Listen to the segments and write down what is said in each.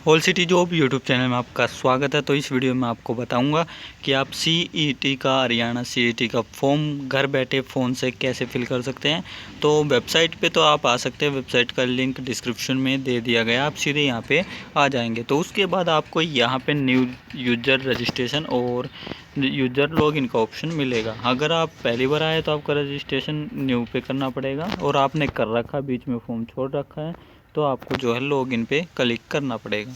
Whole city job YouTube channel में आपका स्वागत है। तो इस वीडियो में आपको बताऊंगा कि आप सीईटी का हरियाणा सीईटी का फॉर्म घर बैठे फ़ोन से कैसे फिल कर सकते हैं। तो वेबसाइट पे तो आप आ सकते हैं, वेबसाइट का लिंक डिस्क्रिप्शन में दे दिया गया, आप सीधे यहाँ पे आ जाएंगे। तो उसके बाद आपको यहाँ पे न्यू यूजर रजिस्ट्रेशन और यूजर लॉगिन का ऑप्शन मिलेगा। अगर आप पहली बार आए तो आपका रजिस्ट्रेशन न्यू पे करना पड़ेगा, और आपने कर रखा, बीच में फॉर्म छोड़ रखा है तो आपको जो है लॉगिन पे क्लिक करना पड़ेगा।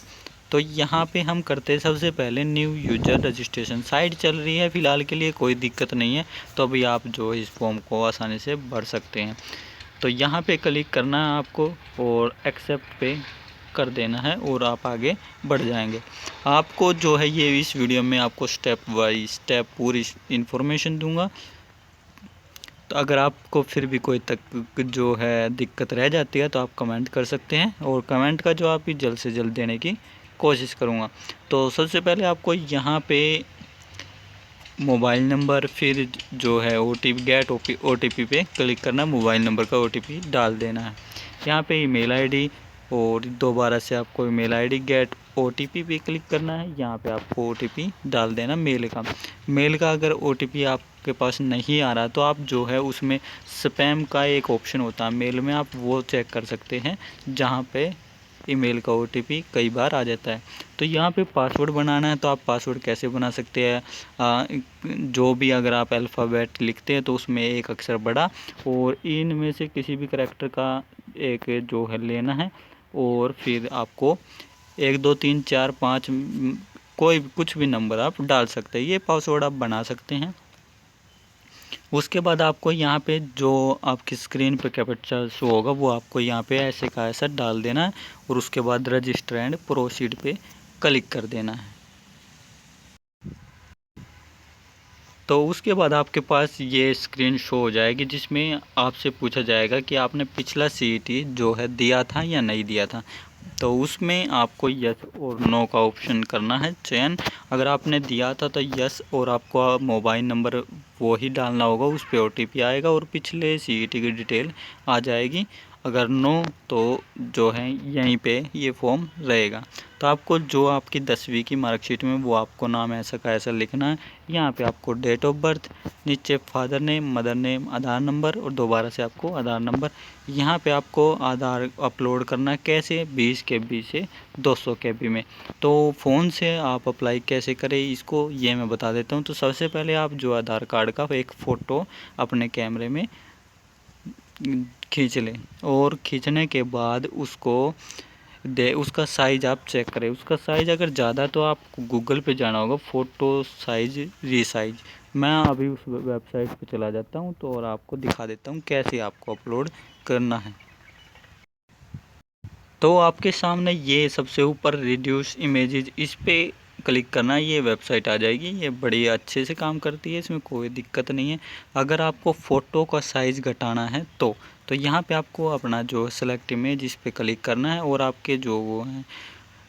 तो यहाँ पे हम करते हैं सबसे पहले न्यू यूजर रजिस्ट्रेशन। साइट चल रही है फ़िलहाल के लिए, कोई दिक्कत नहीं है, तो अभी आप जो इस फॉर्म को आसानी से भर सकते हैं। तो यहाँ पे क्लिक करना है आपको और एक्सेप्ट पे कर देना है और आप आगे बढ़ जाएंगे। आपको जो है ये इस वीडियो में आपको स्टेप बाई स्टेप पूरी इन्फॉर्मेशन दूंगा। तो अगर आपको फिर भी कोई तक जो है दिक्कत रह जाती है तो आप कमेंट कर सकते हैं, और कमेंट का जवाब भी जल्द से जल्द देने की कोशिश करूँगा। तो सबसे पहले आपको यहाँ पे मोबाइल नंबर, फिर जो है ओटीपी, गेट ओटीपी पे क्लिक करना, मोबाइल नंबर का ओटीपी डाल देना है। यहाँ पे ईमेल आईडी, और दोबारा से आपको ईमेल आईडी, गेट ओटीपी पे क्लिक करना है। यहाँ पे आपको ओटीपी डाल देना मेल का अगर ओटीपी आपके पास नहीं आ रहा तो आप जो है उसमें स्पैम का एक ऑप्शन होता है मेल में, आप वो चेक कर सकते हैं, जहाँ पे ईमेल का ओटीपी कई बार आ जाता है। तो यहाँ पे पासवर्ड बनाना है, तो आप पासवर्ड कैसे बना सकते हैं, जो भी अगर आप अल्फ़ाबेट लिखते हैं तो उसमें एक अक्षर बड़ा, और इनमें से किसी भी करैक्टर का एक जो है लेना है, और फिर आपको 1 2 3 4 5 कोई कुछ भी नंबर आप डाल सकते हैं। ये पासवर्ड आप बना सकते हैं। उसके बाद आपको यहाँ पे जो आपकी स्क्रीन पे कैप्चा शो होगा वो आपको यहाँ पे ऐसे का ऐसा डाल देना है, और उसके बाद रजिस्टर एंड प्रोसीड पे क्लिक कर देना है। तो उसके बाद आपके पास ये स्क्रीन शो हो जाएगी, जिसमें आपसे पूछा जाएगा कि आपने पिछला सीईटी जो है दिया था या नहीं दिया था। तो उसमें आपको यस और नो का ऑप्शन करना है चयन। अगर आपने दिया था तो यस, और आपको मोबाइल नंबर वो ही डालना होगा, उस पर ओटीपी आएगा और पिछले सीईटी की डिटेल आ जाएगी। अगर नो तो जो है यहीं पे ये फॉर्म रहेगा। तो आपको जो आपकी 10वीं की मार्कशीट में वो आपको नाम ऐसा का ऐसा लिखना है। यहाँ पे आपको डेट ऑफ बर्थ, नीचे फादर नेम, मदर नेम, आधार नंबर, और दोबारा से आपको आधार नंबर। यहाँ पे आपको आधार अपलोड करना है, कैसे 20 KB से 200 KB में। तो फ़ोन से आप अप्लाई कैसे करें इसको ये मैं बता देता हूँ। तो सबसे पहले आप जो आधार कार्ड का एक फ़ोटो अपने कैमरे में खींच लें, और खींचने के बाद उसका साइज़ आप चेक करें। उसका साइज़ अगर ज़्यादा तो आप गूगल पे जाना होगा, फ़ोटो साइज़ रीसाइज। मैं अभी उस वेबसाइट पे चला जाता हूँ तो और आपको दिखा देता हूँ कैसे आपको अपलोड करना है। तो आपके सामने ये सबसे ऊपर रिड्यूस इमेजेस, इस पे क्लिक करना, ये वेबसाइट आ जाएगी। ये बड़ी अच्छे से काम करती है, इसमें कोई दिक्कत नहीं है। अगर आपको फ़ोटो का साइज़ घटाना है तो यहाँ पे आपको अपना जो सेलेक्ट इमेज, इस पे क्लिक करना है, और आपके जो वो हैं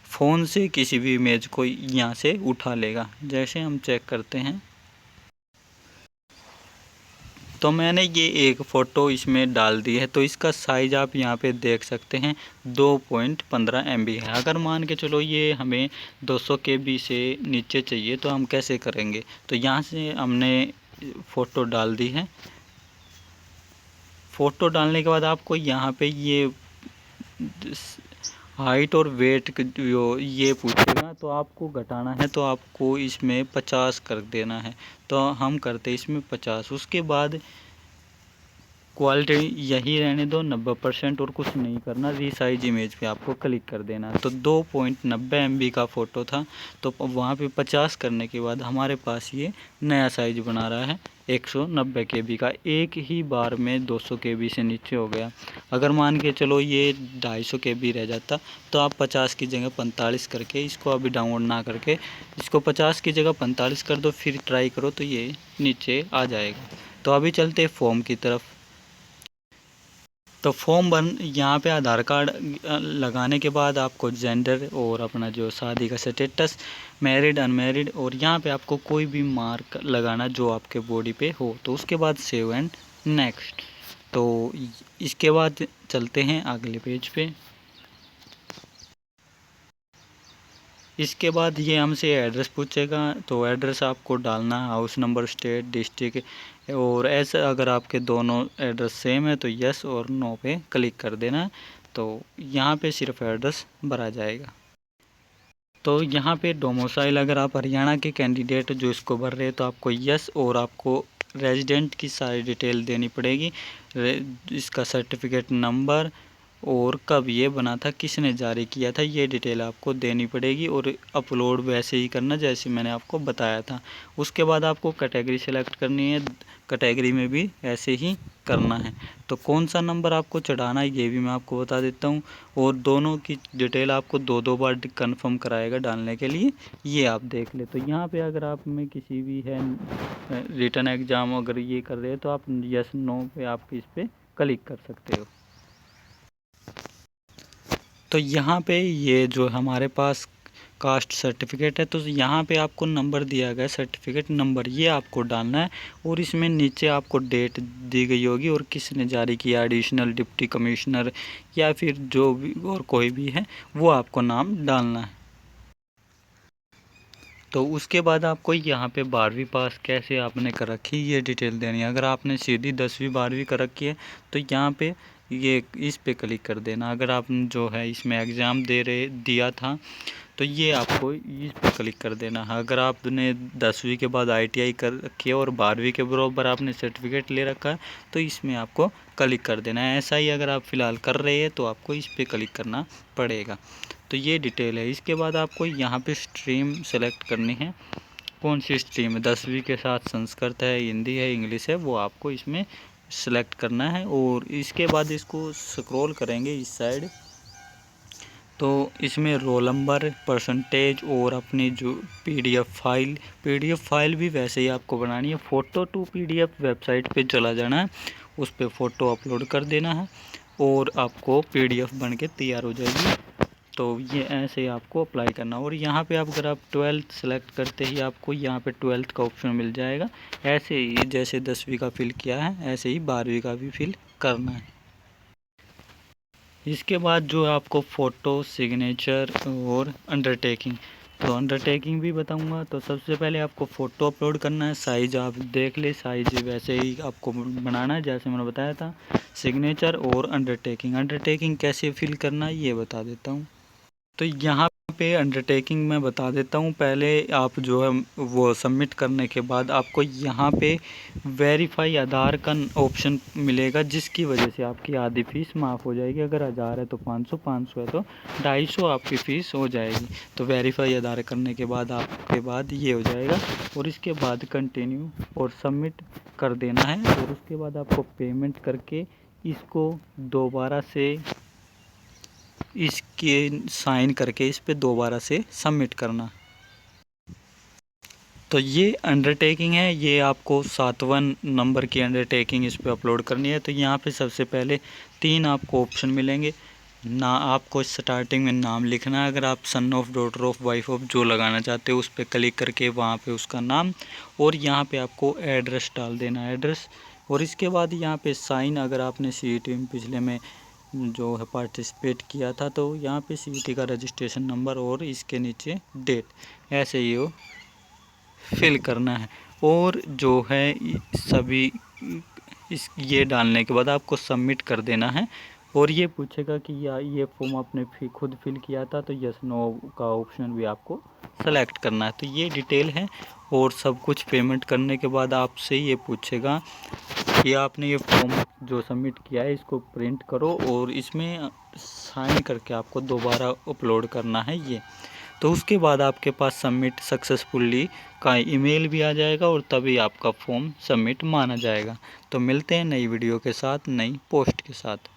फ़ोन से किसी भी इमेज को यहाँ से उठा लेगा। जैसे हम चेक करते हैं, तो मैंने ये एक फ़ोटो इसमें डाल दी है। तो इसका साइज़ आप यहाँ पे देख सकते हैं 2.15 MB है। अगर मान के चलो ये हमें 200 KB से नीचे चाहिए तो हम कैसे करेंगे। तो यहाँ से हमने फ़ोटो डाल दी है। फ़ोटो डालने के बाद आपको यहाँ पे ये हाइट और वेट जो ये पूछेगा, तो आपको घटाना है तो आपको इसमें 50 कर देना है। तो हम करते इसमें 50। उसके बाद क्वालिटी यही रहने दो 90%, और कुछ नहीं करना। रीसाइज इमेज पे आपको क्लिक कर देना। तो 2.90 MB का फ़ोटो था, तो वहाँ पे 50 करने के बाद हमारे पास ये नया साइज बना रहा है 190 KB का। एक ही बार में 200 KB से नीचे हो गया। अगर मान के चलो ये 250 KB रह जाता तो आप 50 की जगह 45 करके, इसको अभी डाउनलोड ना करके इसको 50 की जगह 45 कर दो, फिर ट्राई करो तो ये नीचे आ जाएगा। तो अभी चलते फॉर्म की तरफ। तो फॉर्म यहाँ पे आधार कार्ड लगाने के बाद आपको जेंडर और अपना जो शादी का स्टेटस, मैरिड अनमैरिड, और यहाँ पे आपको कोई भी मार्क लगाना जो आपके बॉडी पे हो। तो उसके बाद सेव एंड नेक्स्ट। तो इसके बाद चलते हैं अगले पेज पे। इसके बाद ये हमसे एड्रेस पूछेगा, तो एड्रेस आपको डालना है, हाउस नंबर, स्टेट, डिस्ट्रिक्ट और ऐसा। अगर आपके दोनों एड्रेस सेम है तो यस और नो पे क्लिक कर देना है। तो यहाँ पे सिर्फ एड्रेस भरा जाएगा। तो यहाँ पे डोमिसाइल अगर आप हरियाणा के कैंडिडेट जो इसको भर रहे हैं तो आपको यस और आपको रेजिडेंट की सारी डिटेल देनी पड़ेगी, इसका सर्टिफिकेट नंबर और कब ये बना था, किसने जारी किया था, ये डिटेल आपको देनी पड़ेगी और अपलोड वैसे ही करना जैसे मैंने आपको बताया था। उसके बाद आपको कैटेगरी सेलेक्ट करनी है, कैटेगरी में भी ऐसे ही करना है। तो कौन सा नंबर आपको चढ़ाना है ये भी मैं आपको बता देता हूँ, और दोनों की डिटेल आपको दो बार कंफर्म कराएगा डालने के लिए, ये आप देख ले। तो यहाँ पे अगर आप में किसी भी है रिटन एग्ज़ाम अगर ये कर रहे हैं तो आप यस नो पे आप इस पर क्लिक कर सकते हो। तो यहाँ पे ये जो हमारे पास कास्ट सर्टिफिकेट है, तो यहाँ पे आपको नंबर दिया गया सर्टिफिकेट नंबर, ये आपको डालना है और इसमें नीचे आपको डेट दी गई होगी और किसने जारी किया, एडिशनल डिप्टी कमिश्नर या फिर जो भी और कोई भी है वो आपको नाम डालना है। तो उसके बाद आपको यहाँ पे 12वीं पास कैसे आपने कर रखी ये डिटेल देनी है। अगर आपने सीधी 10वीं 12वीं कर रखी है तो यहाँ पे ये इस पे क्लिक कर देना। अगर आप जो है इसमें एग्ज़ाम दिया था तो ये आपको इस पे क्लिक कर देना है। अगर आपने 10वीं के बाद ITI कर रखी है और 12वीं के बराबर आपने सर्टिफिकेट ले रखा है तो इसमें आपको क्लिक कर देना है। ऐसा ही अगर आप फ़िलहाल कर रहे हैं तो आपको इस पे क्लिक करना पड़ेगा। तो ये डिटेल है। इसके बाद आपको यहाँ पे स्ट्रीम सेलेक्ट करनी है, कौन सी स्ट्रीम है, 10वीं के साथ संस्कृत है, हिंदी है, इंग्लिश है, वो आपको इसमें सेलेक्ट करना है। और इसके बाद इसको स्क्रॉल करेंगे इस साइड तो इसमें रोल नंबर, परसेंटेज और अपनी जो पीडीएफ फाइल भी वैसे ही आपको बनानी है। फ़ोटो टू पीडीएफ वेबसाइट पे चला जाना है, उस पर फ़ोटो अपलोड कर देना है और आपको पीडीएफ बन के तैयार हो जाएगी। तो ये ऐसे ही आपको अप्लाई करना। और यहाँ पे अगर आप 12th सेलेक्ट करते ही आपको यहाँ पे 12th का ऑप्शन मिल जाएगा। ऐसे ही जैसे 10वीं का फिल किया है ऐसे ही 12वीं का भी फिल करना है। इसके बाद जो आपको फ़ोटो, सिग्नेचर और अंडरटेकिंग, तो अंडरटेकिंग भी बताऊंगा। तो सबसे पहले आपको फ़ोटो अपलोड करना है, साइज़ आप देख ले, साइज़ वैसे ही आपको बनाना है जैसे मैंने बताया था। सिग्नेचर और अंडरटेकिंग कैसे फिल करना है ये बता देता हूँ। तो यहाँ पे अंडरटेकिंग मैं बता देता हूँ। पहले आप जो है वो सबमिट करने के बाद आपको यहाँ पे वेरीफाई आधार का ऑप्शन मिलेगा, जिसकी वजह से आपकी आधी फ़ीस माफ़ हो जाएगी। अगर 1000 है तो 500, 500 है तो 250 आपकी फ़ीस हो जाएगी। तो वेरीफाई आधार करने के बाद आपके बाद ये हो जाएगा और इसके बाद कंटिन्यू और सबमिट कर देना है। और उसके बाद आपको पेमेंट करके इसको दोबारा से इसके साइन करके इस पे दोबारा से सबमिट करना। तो ये अंडरटेकिंग है, ये आपको 7वां नंबर की अंडरटेकिंग इस पे अपलोड करनी है। तो यहाँ पे सबसे पहले 3 आपको ऑप्शन मिलेंगे ना। आपको स्टार्टिंग में नाम लिखना है, अगर आप son of, daughter of, wife of जो लगाना चाहते हो उस पर क्लिक करके वहाँ पे उसका नाम, और यहाँ पे आपको एड्रेस डाल देना है, एड्रेस। और इसके बाद यहाँ पे साइन, अगर आपने CET में पिछले में जो है पार्टिसिपेट किया था तो यहाँ पे CET का रजिस्ट्रेशन नंबर और इसके नीचे डेट, ऐसे ही वो फिल करना है। और जो है सभी ये डालने के बाद आपको सबमिट कर देना है। और ये पूछेगा कि ये फॉर्म आपने खुद फिल किया था, तो यस नो का ऑप्शन भी आपको सेलेक्ट करना है। तो ये डिटेल है। और सब कुछ पेमेंट करने के बाद आपसे ये पूछेगा कि आपने ये फॉर्म जो सबमिट किया है इसको प्रिंट करो और इसमें साइन करके आपको दोबारा अपलोड करना है ये। तो उसके बाद आपके पास सबमिट सक्सेसफुली का ईमेल भी आ जाएगा और तभी आपका फॉर्म सबमिट माना जाएगा। तो मिलते हैं नई वीडियो के साथ, नई पोस्ट के साथ।